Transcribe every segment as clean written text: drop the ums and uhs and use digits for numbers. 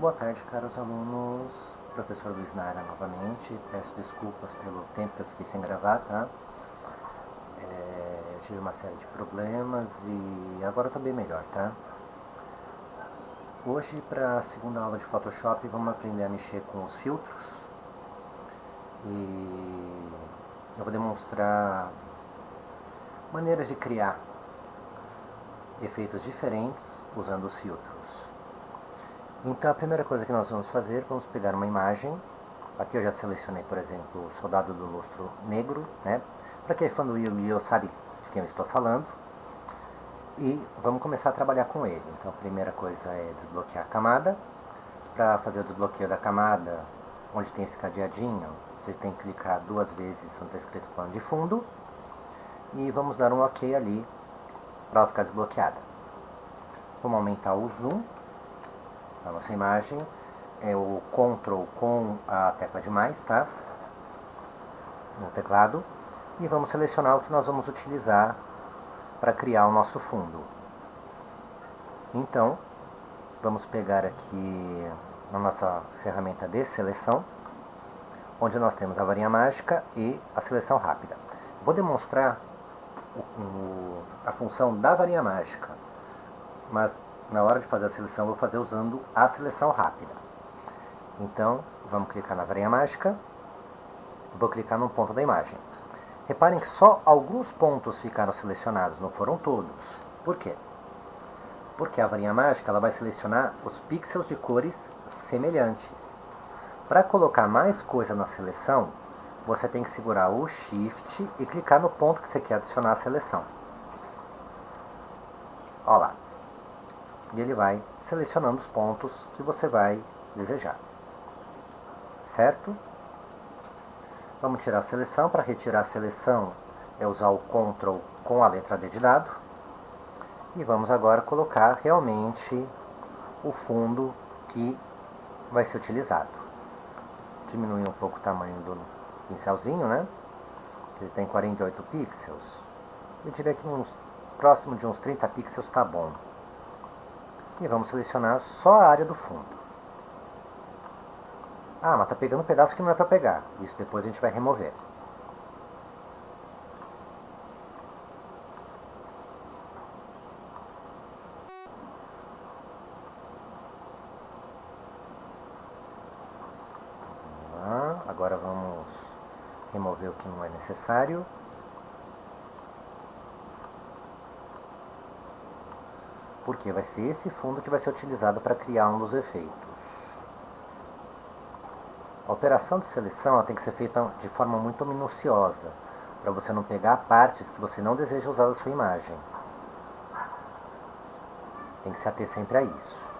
Boa tarde, caros alunos. Professor Luiz na área novamente. Peço desculpas pelo tempo que eu fiquei sem gravar, tá? Eu tive uma série de problemas e agora eu tô bem melhor, tá? Hoje, para a segunda aula de Photoshop, vamos aprender a mexer com os filtros. E eu vou demonstrar maneiras de criar efeitos diferentes usando os filtros. Então a primeira coisa que nós vamos fazer, vamos pegar uma imagem. Aqui eu já selecionei, por exemplo, o Soldado do Lustro Negro, né? Para quem é fã do Yu-Gi-Oh! Sabe de quem eu estou falando. E vamos começar a trabalhar com ele. Então a primeira coisa é desbloquear a camada. Para fazer o desbloqueio da camada, onde tem esse cadeadinho, vocês têm que clicar duas vezes onde está escrito plano de fundo. E vamos dar um OK ali para ela ficar desbloqueada. Vamos aumentar o zoom da nossa imagem. É o Ctrl com a tecla de mais, tá? No teclado. E vamos selecionar o que nós vamos utilizar para criar o nosso fundo. Então, vamos pegar aqui na nossa ferramenta de seleção, onde nós temos a varinha mágica e a seleção rápida. Vou demonstrar a função da varinha mágica, mas na hora de fazer a seleção, eu vou fazer usando a seleção rápida. Então, vamos clicar na varinha mágica, vou clicar no ponto da imagem. Reparem que só alguns pontos ficaram selecionados, não foram todos. Por quê? Porque a varinha mágica ela vai selecionar os pixels de cores semelhantes. Para colocar mais coisa na seleção, você tem que segurar o Shift e clicar no ponto que você quer adicionar à seleção. Olha lá. E ele vai selecionando os pontos que você vai desejar. Certo? Vamos tirar a seleção. Para retirar a seleção é usar o Ctrl com a letra D de dado. E vamos agora colocar realmente o fundo que vai ser utilizado. Diminuir um pouco o tamanho do pincelzinho, né? Ele tem 48 pixels. Eu diria que próximo de uns 30 pixels está bom. E vamos selecionar só a área do fundo. Ah, mas tá pegando um pedaço que não é para pegar. Isso depois a gente vai remover. Agora vamos remover o que não é necessário. Porque vai ser esse fundo que vai ser utilizado para criar um dos efeitos. A operação de seleção ela tem que ser feita de forma muito minuciosa, para você não pegar partes que você não deseja usar da sua imagem. Tem que se ater sempre a isso.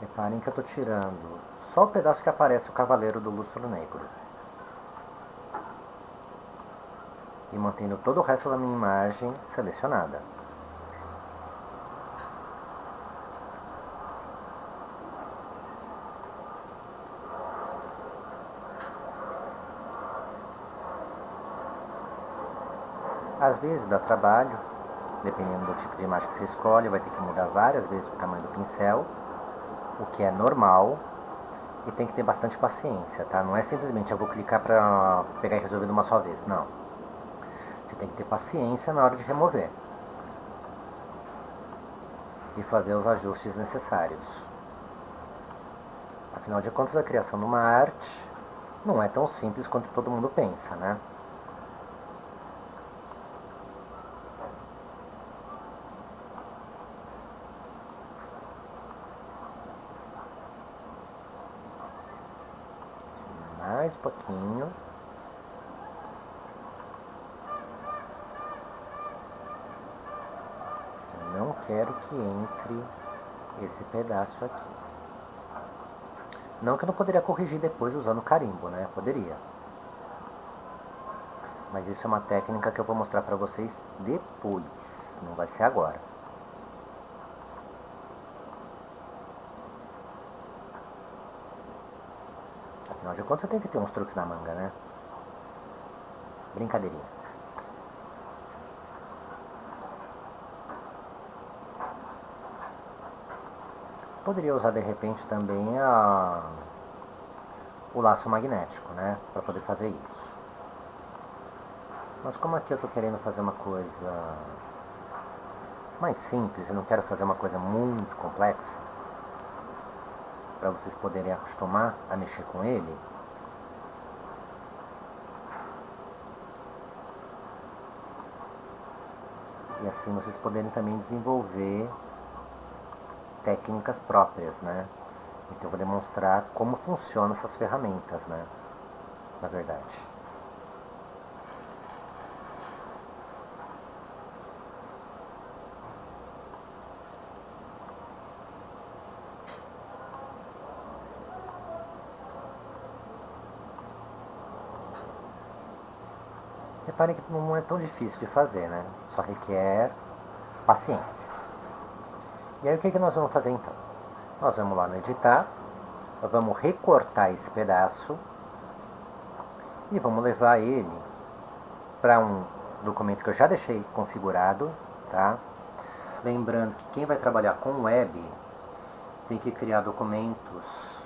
Reparem que eu estou tirando só o pedaço que aparece o Cavaleiro do Lustro Negro. E mantendo todo o resto da minha imagem selecionada. Às vezes dá trabalho, dependendo do tipo de imagem que você escolhe, vai ter que mudar várias vezes o tamanho do pincel, o que é normal, e tem que ter bastante paciência, tá? Não é simplesmente eu vou clicar para pegar e resolver de uma só vez, não. Você tem que ter paciência na hora de remover e fazer os ajustes necessários. Afinal de contas, a criação de uma arte não é tão simples quanto todo mundo pensa, né? Mais um pouquinho. Eu não quero que entre esse pedaço aqui. Não que eu não poderia corrigir depois usando carimbo, né? Poderia. Mas isso é uma técnica que eu vou mostrar para vocês depois, não vai ser agora. Afinal de contas, eu tenho que ter uns truques na manga, né? Brincadeirinha. Poderia usar de repente também o laço magnético, né? Para poder fazer isso. Mas como aqui eu estou querendo fazer uma coisa mais simples, eu não quero fazer uma coisa muito complexa, para vocês poderem acostumar a mexer com ele, e assim vocês poderem também desenvolver técnicas próprias, né? Então eu vou demonstrar como funcionam essas ferramentas, né? Na verdade. Reparem que não é tão difícil de fazer, né? Só requer paciência. E aí o que nós vamos fazer então? Nós vamos lá no editar, nós vamos recortar esse pedaço e vamos levar ele para um documento que eu já deixei configurado, tá? Lembrando que quem vai trabalhar com web tem que criar documentos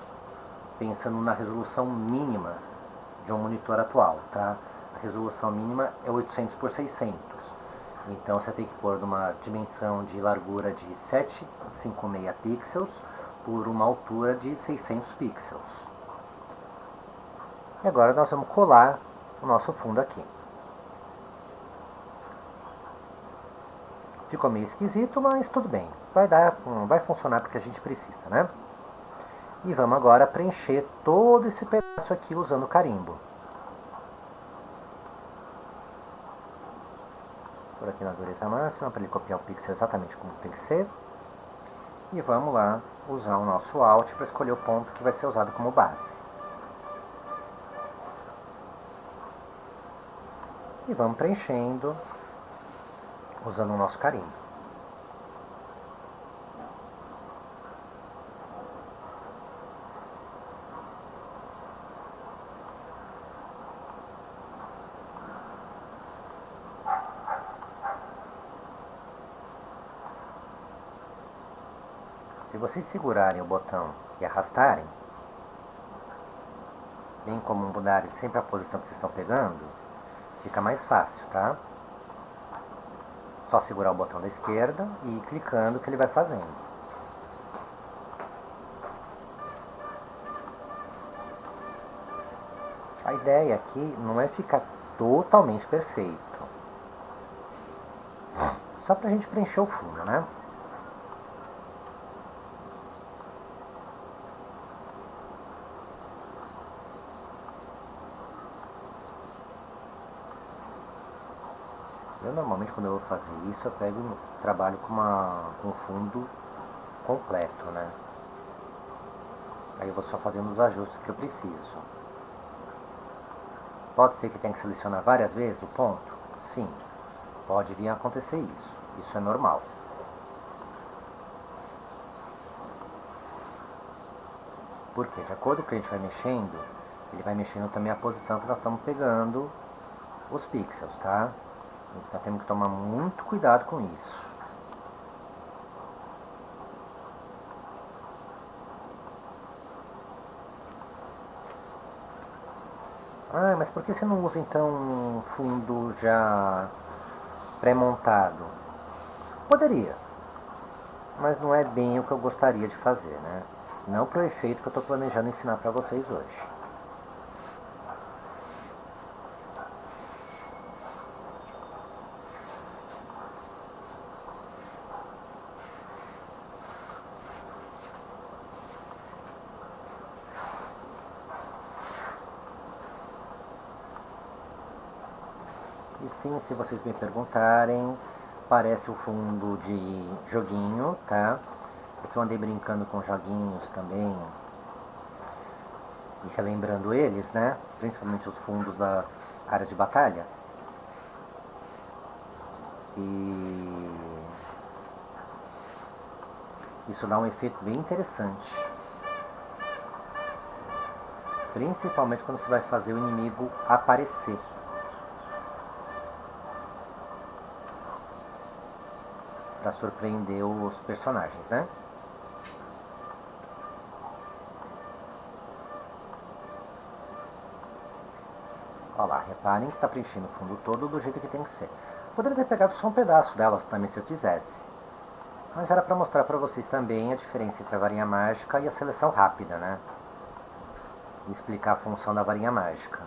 pensando na resolução mínima de um monitor atual, tá? A resolução mínima é 800 por 600. Então você tem que pôr numa dimensão de largura de 756 pixels por uma altura de 600 pixels. E agora nós vamos colar o nosso fundo aqui. Ficou meio esquisito, mas tudo bem. Vai funcionar porque a gente precisa, né? E vamos agora preencher todo esse pedaço aqui usando o carimbo. Por aqui na dureza máxima, para ele copiar o pixel exatamente como tem que ser. E vamos lá usar o nosso Alt para escolher o ponto que vai ser usado como base. E vamos preenchendo usando o nosso carimbo. Se vocês segurarem o botão e arrastarem, bem como mudarem sempre a posição que vocês estão pegando, fica mais fácil, tá? Só segurar o botão da esquerda e ir clicando que ele vai fazendo. A ideia aqui não é ficar totalmente perfeito, só pra gente preencher o fundo, né? Eu normalmente quando eu vou fazer isso, eu trabalho com um fundo completo, né? Aí eu vou só fazendo os ajustes que eu preciso. Pode ser que tenha que selecionar várias vezes o ponto? Sim, pode vir a acontecer isso. Isso é normal. Porque de acordo com o que a gente vai mexendo, ele vai mexendo também a posição que nós estamos pegando os pixels, tá? Então temos que tomar muito cuidado com isso. Ah, mas por que você não usa então um fundo já pré-montado? Poderia, mas não é bem o que eu gostaria de fazer, né? Não para o efeito que eu estou planejando ensinar para vocês hoje. E sim, se vocês me perguntarem, parece o fundo de joguinho, tá? É que eu andei brincando com joguinhos também e relembrando eles, né? Principalmente os fundos das áreas de batalha. E isso dá um efeito bem interessante. Principalmente quando você vai fazer o inimigo aparecer. Para surpreender os personagens, né? Olha lá, reparem que está preenchendo o fundo todo do jeito que tem que ser. Poderia ter pegado só um pedaço delas também se eu quisesse. Mas era para mostrar para vocês também a diferença entre a varinha mágica e a seleção rápida, né? E explicar a função da varinha mágica.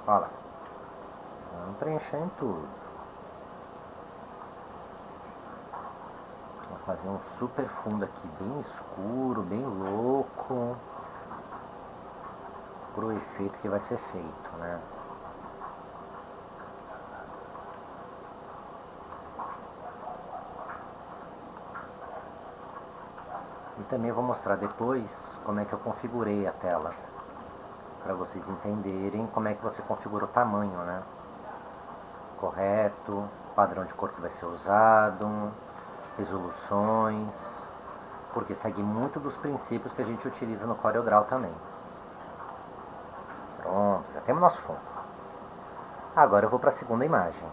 Olha lá. Vamos preencher em tudo. Vou fazer um super fundo aqui, bem escuro, bem louco. Pro efeito que vai ser feito, né? E também vou mostrar depois como é que eu configurei a tela. Para vocês entenderem como é que você configura o tamanho, né? Correto, padrão de cor que vai ser usado, resoluções, porque segue muito dos princípios que a gente utiliza no CorelDRAW também. Pronto, já temos nosso fundo. Agora eu vou para a segunda imagem.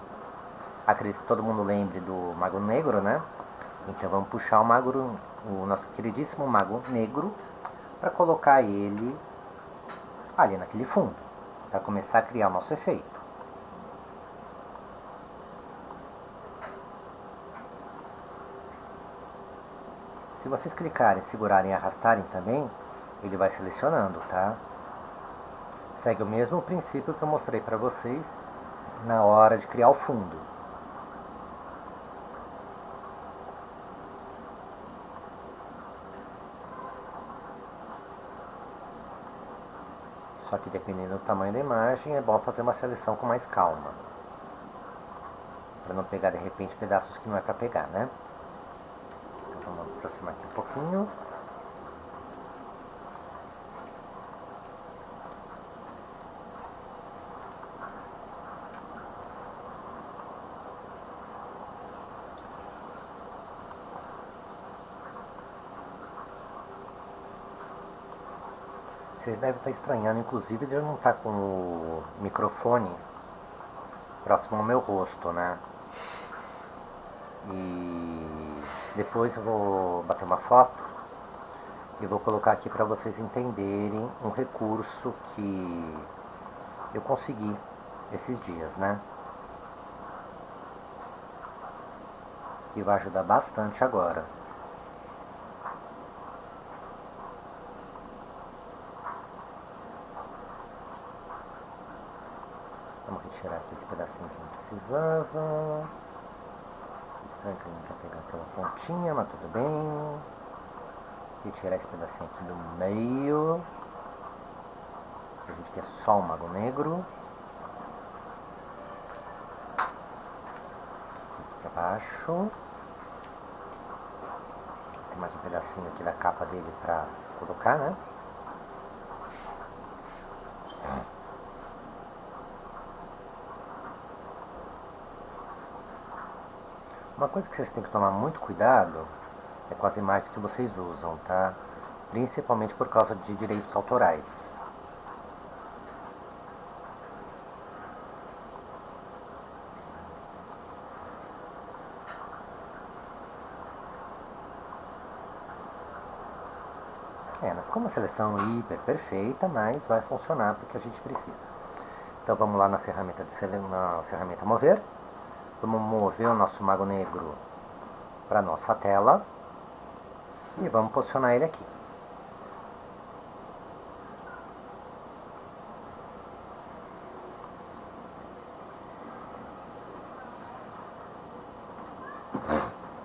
Acredito que todo mundo lembre do Mago Negro, né? Então vamos puxar o nosso queridíssimo Mago Negro, para colocar ele ali naquele fundo, para começar a criar o nosso efeito. Se vocês clicarem, segurarem e arrastarem também, ele vai selecionando, tá? Segue o mesmo princípio que eu mostrei para vocês na hora de criar o fundo. Só que dependendo do tamanho da imagem, é bom fazer uma seleção com mais calma. Para não pegar de repente pedaços que não é para pegar, né? Então vamos aproximar aqui um pouquinho. Vocês devem estar estranhando, inclusive, de eu não estar com o microfone próximo ao meu rosto, né? E depois eu vou bater uma foto e vou colocar aqui para vocês entenderem um recurso que eu consegui esses dias, né? Que vai ajudar bastante agora. Vamos retirar aqui esse pedacinho que não precisava. Estranho que eu não quero pegar aquela pontinha, mas tudo bem. Retirar esse pedacinho aqui do meio. A gente quer só o Mago Negro. Aqui pra baixo. Tem mais um pedacinho aqui da capa dele pra colocar, né? Uma coisa que vocês têm que tomar muito cuidado é com as imagens que vocês usam, tá? Principalmente por causa de direitos autorais. Não ficou uma seleção hiper perfeita, mas vai funcionar porque a gente precisa. Então vamos lá na ferramenta mover. Vamos mover o nosso Mago Negro para nossa tela e vamos posicionar ele aqui.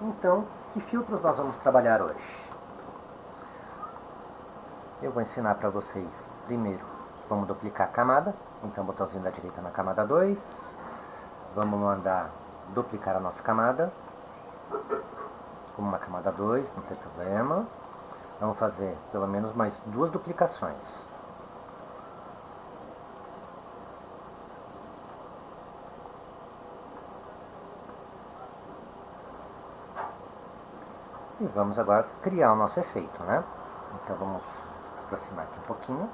Então, que filtros nós vamos trabalhar hoje? Eu vou ensinar para vocês, primeiro, vamos duplicar a camada. Então, botãozinho da direita na camada 2. Vamos mandar duplicar a nossa camada. Como uma camada 2, não tem problema. Vamos fazer pelo menos mais 2 duplicações. E vamos agora criar o nosso efeito, né? Então vamos aproximar aqui um pouquinho.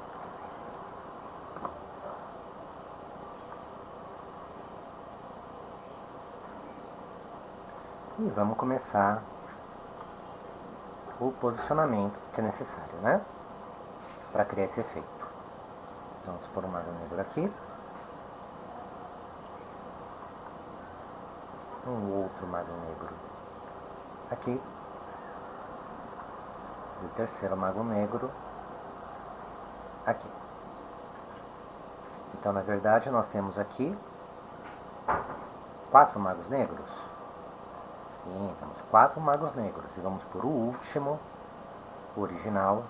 E vamos começar o posicionamento que é necessário, né? Para criar esse efeito. Então, vamos pôr um mago negro aqui. Um outro mago negro aqui. E o terceiro mago negro aqui. Então, na verdade, nós temos aqui 4 magos negros. Sim, temos 4 magos negros. E vamos por o último, o original,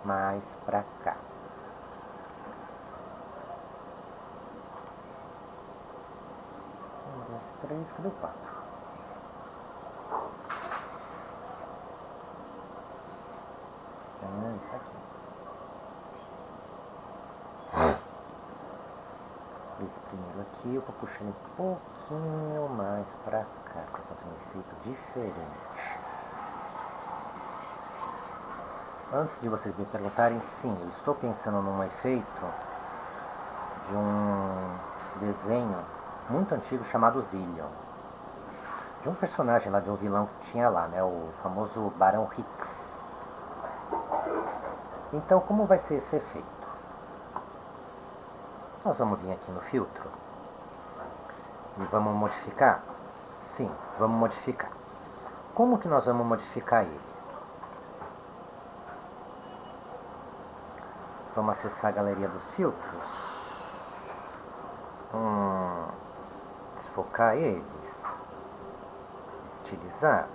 mais pra cá. Um, dois, três, cadê o 4? Tá aqui. Esse primeiro aqui eu vou puxar ele um pouquinho mais pra cá, para fazer um efeito diferente. Antes de vocês me perguntarem, sim, eu estou pensando num efeito de um desenho muito antigo chamado Zillion. De um personagem lá, de um vilão que tinha lá, né, o famoso Barão Hicks. Então, como vai ser esse efeito? Nós vamos vir aqui no filtro e vamos modificar? Sim, vamos modificar. Como que nós vamos modificar ele? Vamos acessar a galeria dos filtros. Desfocar eles. Estilizar.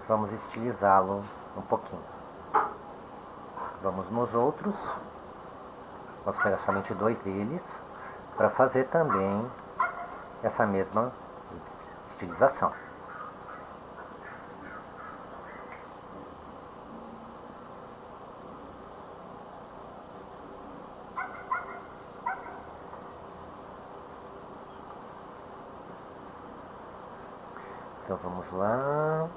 Vamos estilizá-lo um pouquinho. Vamos nos outros. Vamos pegar somente 2 deles para fazer também essa mesma estilização. Então vamos lá.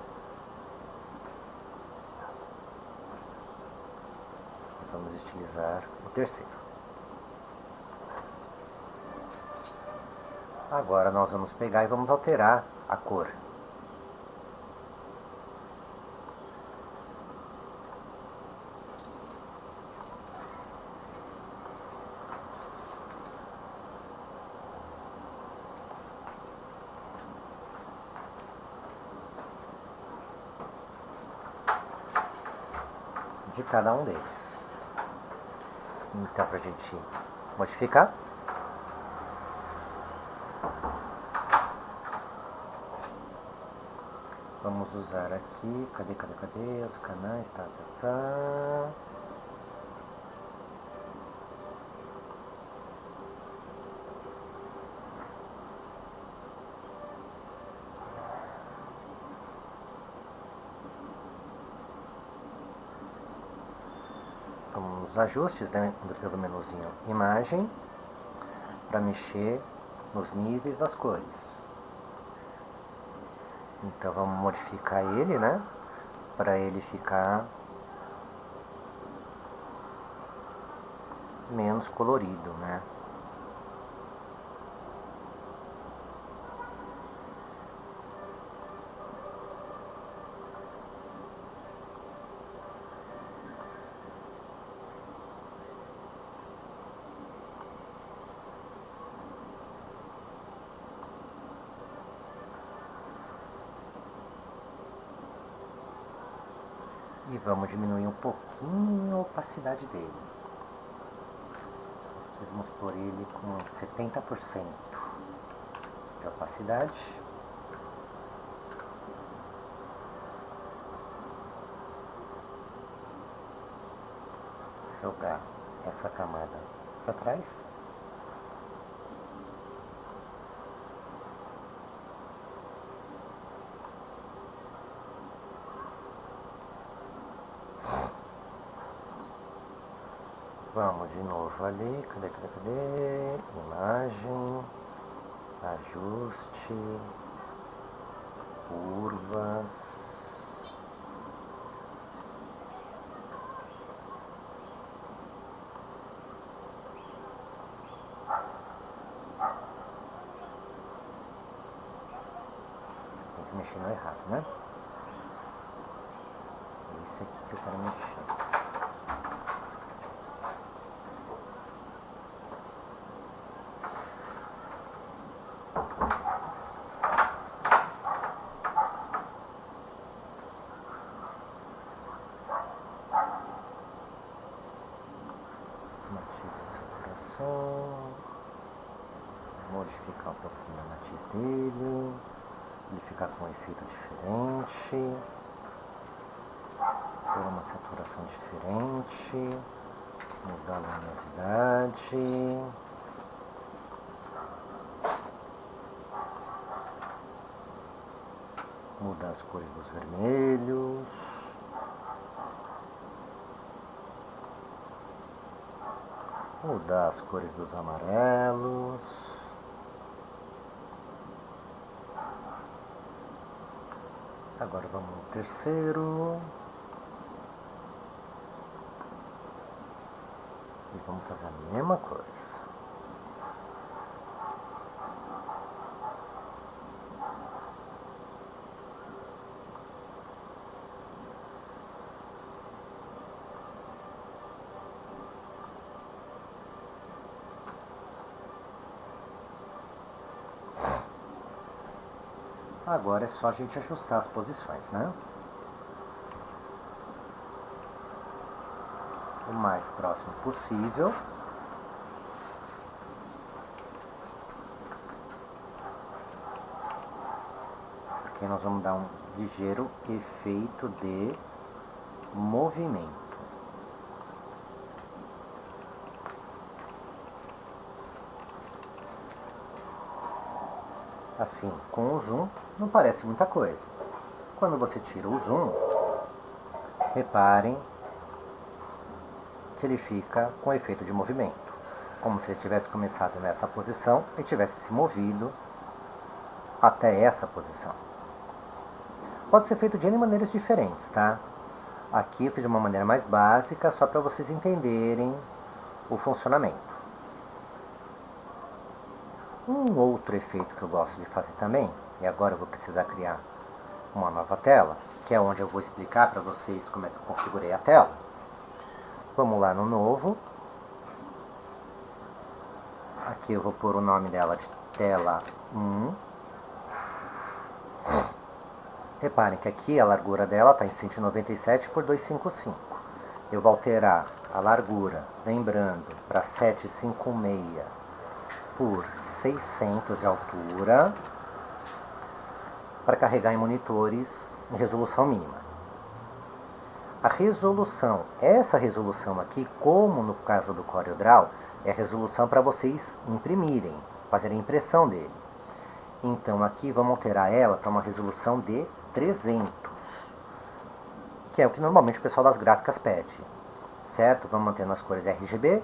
Vamos estilizar o terceiro. Agora nós vamos pegar e vamos alterar a cor. De cada um deles. Então, para a gente modificar, vamos usar aqui, cadê os canais, tá. Vamos nos ajustes, né, pelo menuzinho imagem, para mexer nos níveis das cores. Então vamos modificar ele, né, para ele ficar menos colorido, né. E vamos diminuir um pouquinho a opacidade dele. Vamos pôr ele com 70% de opacidade. Jogar essa camada para trás. Vamos de novo ali, cadê? Imagem, ajuste, curvas. Tem que mexer no errado, né? Esse aqui que eu quero mexer. Matiz e saturação. Modificar um pouquinho o matiz dele. Ele ficar com um efeito diferente. Ter uma saturação diferente. Mudar a luminosidade. Mudar as cores dos vermelhos. Mudar as cores dos amarelos. Agora vamos no terceiro. E vamos fazer a mesma coisa. Agora é só a gente ajustar as posições, né? O mais próximo possível. Porque nós vamos dar um ligeiro efeito de movimento. Assim, com o zoom, não parece muita coisa. Quando você tira o zoom, reparem que ele fica com efeito de movimento. Como se ele tivesse começado nessa posição e tivesse se movido até essa posição. Pode ser feito de N maneiras diferentes, tá? Aqui eu fiz de uma maneira mais básica, só para vocês entenderem o funcionamento. Um outro efeito que eu gosto de fazer também, e agora eu vou precisar criar uma nova tela, que é onde eu vou explicar para vocês como é que eu configurei a tela. Vamos lá no novo. Aqui eu vou pôr o nome dela de tela 1. Reparem que aqui a largura dela está em 197 por 255. Eu vou alterar a largura, lembrando, para 756 por 600 de altura, para carregar em monitores em resolução mínima. A resolução, essa resolução aqui, como no caso do CorelDRAW, é a resolução para vocês imprimirem, fazerem a impressão dele. Então aqui vamos alterar ela para uma resolução de 300, que é o que normalmente o pessoal das gráficas pede, certo? Vamos mantendo as cores RGB?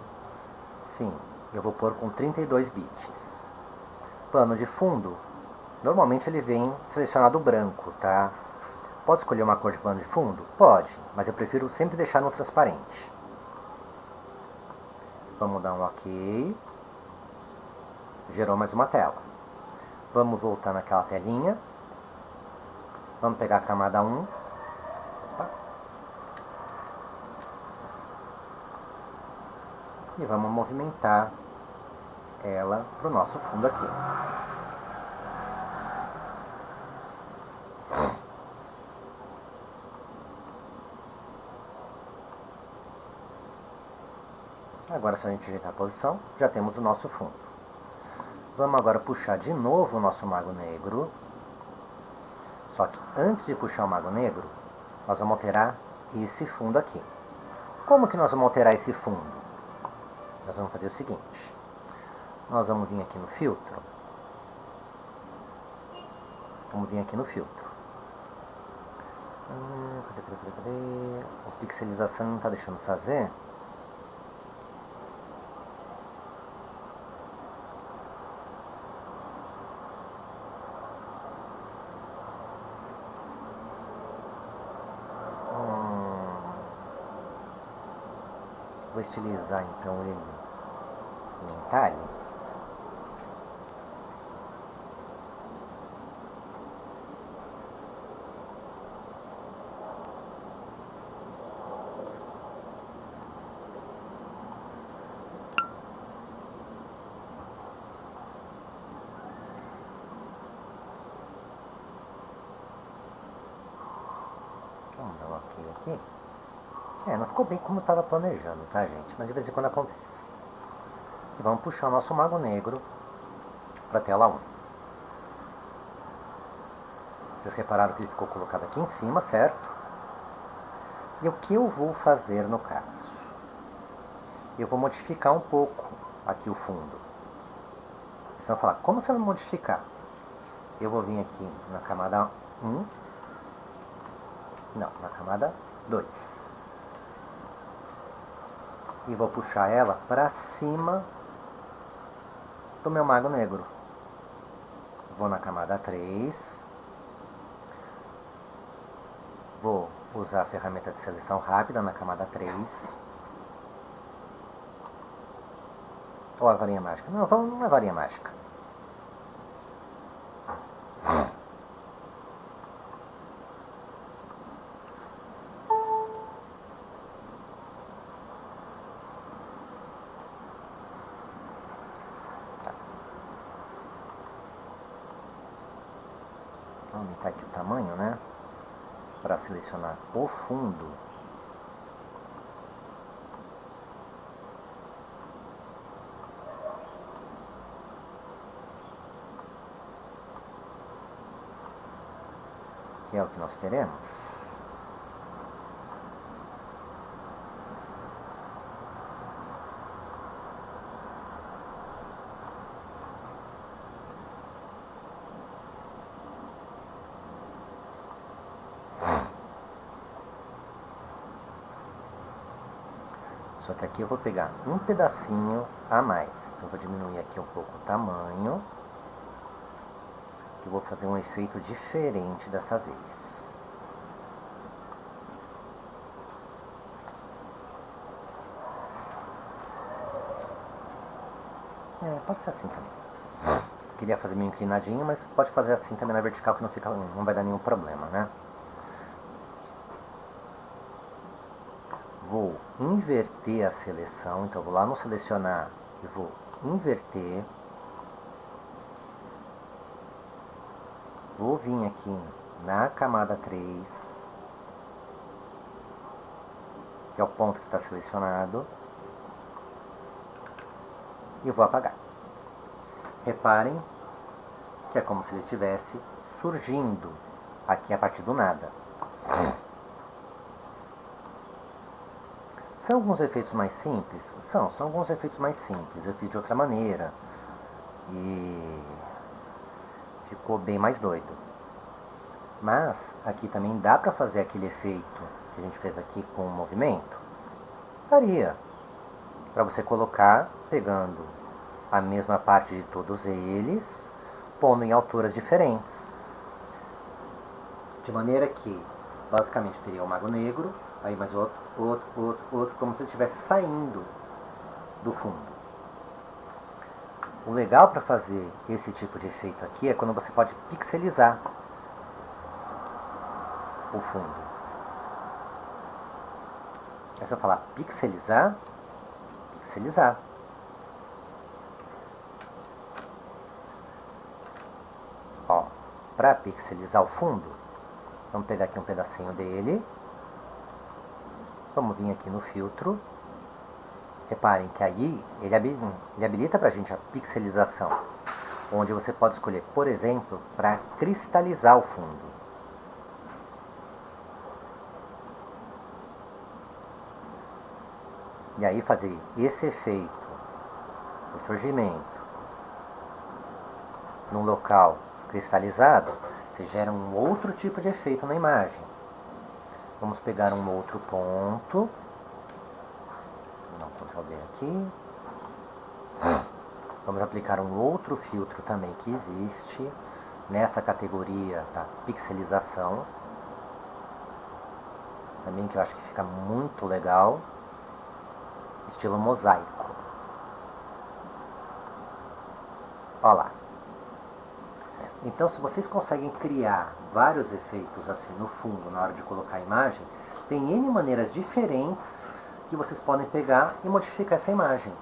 Sim, eu vou pôr com 32 bits. Plano de fundo, normalmente ele vem selecionado branco, tá? Pode escolher uma cor de plano de fundo? Pode, mas eu prefiro sempre deixar no transparente. Vamos dar um OK. Gerou mais uma tela. Vamos voltar naquela telinha. Vamos pegar a camada 1. Opa. E vamos movimentar ela para o nosso fundo aqui. Agora, se a gente ajeitar a posição, já temos o nosso fundo. Vamos agora puxar de novo o nosso mago negro. Só que antes de puxar o mago negro, nós vamos alterar esse fundo aqui. Como que nós vamos alterar esse fundo? Nós vamos fazer o seguinte. Nós vamos vir aqui no filtro. Vamos vir aqui no filtro. Cadê? A pixelização não está deixando fazer. Vou estilizar então ele em entalhe. Vamos dar um ok aqui. Não ficou bem como eu estava planejando, tá, gente? Mas de vez em quando acontece. E vamos puxar o nosso mago negro para a tela 1. Vocês repararam que ele ficou colocado aqui em cima, certo? E o que eu vou fazer no caso? Eu vou modificar um pouco aqui o fundo. Vocês vão falar, como você vai modificar? Eu vou vir aqui na camada 1. Não, na camada 2. E vou puxar ela para cima do meu mago negro. Vou na camada 3. Vou usar a ferramenta de seleção rápida na camada 3. Ou a varinha mágica? Não, vamos na varinha mágica. Vamos aumentar aqui o tamanho, né? Para selecionar o fundo. Que é o que nós queremos. Só que aqui eu vou pegar um pedacinho a mais. Então eu vou diminuir aqui um pouco o tamanho. Que eu vou fazer um efeito diferente dessa vez. Pode ser assim também. Queria fazer meio inclinadinho, mas pode fazer assim também na vertical que não vai dar nenhum problema, né? Vou inverter a seleção, então eu vou lá no selecionar e vou inverter. Vou vir aqui na camada 3, que é o ponto que está selecionado, e vou apagar. Reparem que é como se ele estivesse surgindo aqui a partir do nada. São alguns efeitos mais simples? São alguns efeitos mais simples. Eu fiz de outra maneira e ficou bem mais doido. Mas aqui também dá para fazer aquele efeito que a gente fez aqui com o movimento? Daria. Para você colocar, pegando a mesma parte de todos eles, pondo em alturas diferentes. De maneira que, basicamente, teria o mago negro, aí mais outro, como se ele estivesse saindo do fundo. O legal para fazer esse tipo de efeito aqui é quando você pode pixelizar o fundo. É só falar pixelizar, pixelizar. Ó, para pixelizar o fundo, vamos pegar aqui um pedacinho dele. Vamos vir aqui no filtro, Reparem que aí ele habilita para a gente a pixelização, onde você pode escolher, por exemplo, para cristalizar o fundo. E aí fazer esse efeito do surgimento num local cristalizado, você gera um outro tipo de efeito na imagem. Vamos pegar um outro ponto. Vou dar um Ctrl D aqui. Vamos aplicar um outro filtro também que existe nessa categoria da pixelização. Também que eu acho que fica muito legal. Estilo mosaico. Olha lá. Então, se vocês conseguem criar vários efeitos assim no fundo, na hora de colocar a imagem, tem N maneiras diferentes que vocês podem pegar e modificar essa imagem.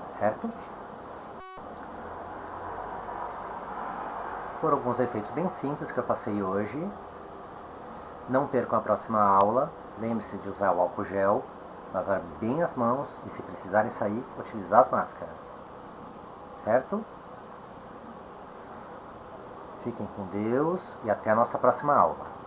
Certo? Foram alguns efeitos bem simples que eu passei hoje. Não percam a próxima aula. Lembre-se de usar o álcool gel, lavar bem as mãos e, se precisarem sair, utilizar as máscaras. Certo? Fiquem com Deus e até a nossa próxima aula.